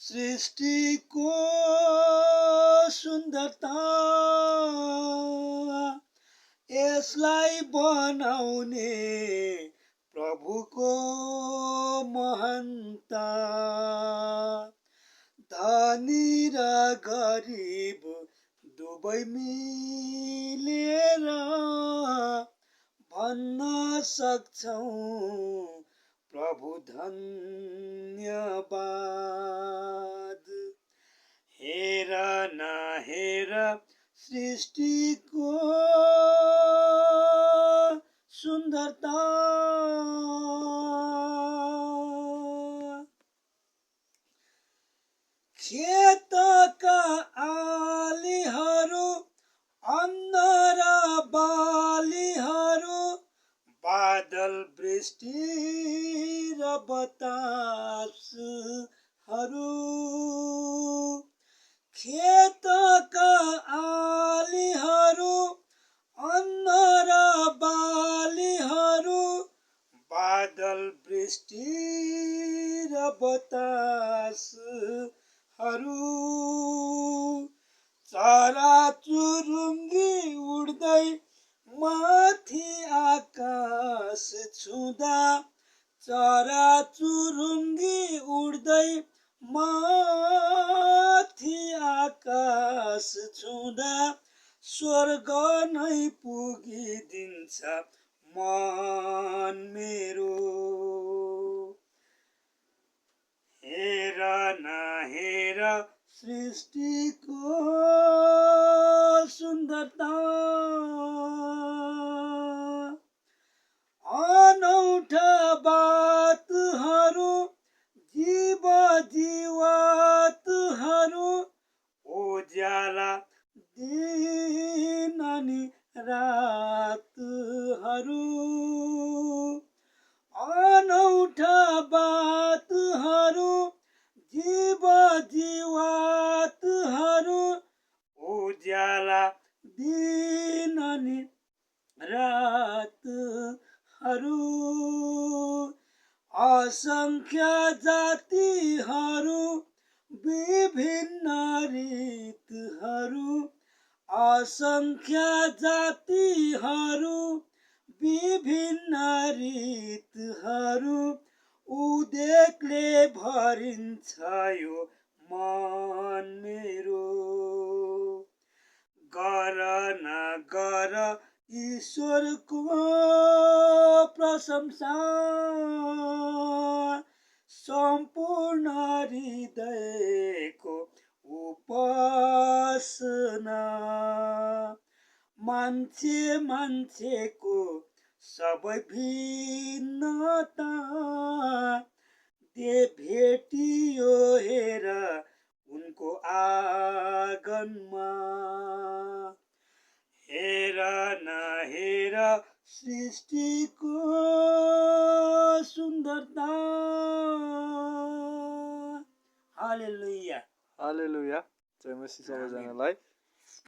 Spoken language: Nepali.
सृष्टिको सुन्दरता यसलाई बनाउने प्रभुको महानता धनी र गरिब दुवै मिलेर भन्न सक्छौं प्रभु धन्यवाद हेर न हेर सृष्टिको सुन्दरता खेतका आलीहरू अन्न र बालीहरू बादल वृष्टि र बतासहरू खेतका आलीहरू अन्न र बालीहरू बादल वृष्टि र बतासहरू चराचुरुङ्गी उड्दै माथि आकाश छुँदा चराचुरुङ्गी उड्दै माथि आकाश छुँदा स्वर्ग नै पुगिदिन्छ मन मेरो हेर न हेर सृष्टिको सुन्दरता अनौठा बातहरू जीव जीवातहरू उज्याला दिन अनि रातहरू अनौठा बातहरू जीव जीवातहरू उज्याला दिन अनि रातहरू असंख्य जातिहरू विभिन्न रीतहरू असंख्य जातिहरू विभिन्न रीतहरू उदेकले भरिन्छ यो मन मेरो गर न गर ईश्वरको प्रशंसा सम्पूर्ण हृदयको उपासना मान्छे मान्छेको सबै भिन्नता दे भेटियो हेर उनको आँगनमा हेर न हेर सृष्टिको सुन्दरता हालेलुया हालेलुया जय मसीह सबैजनालाई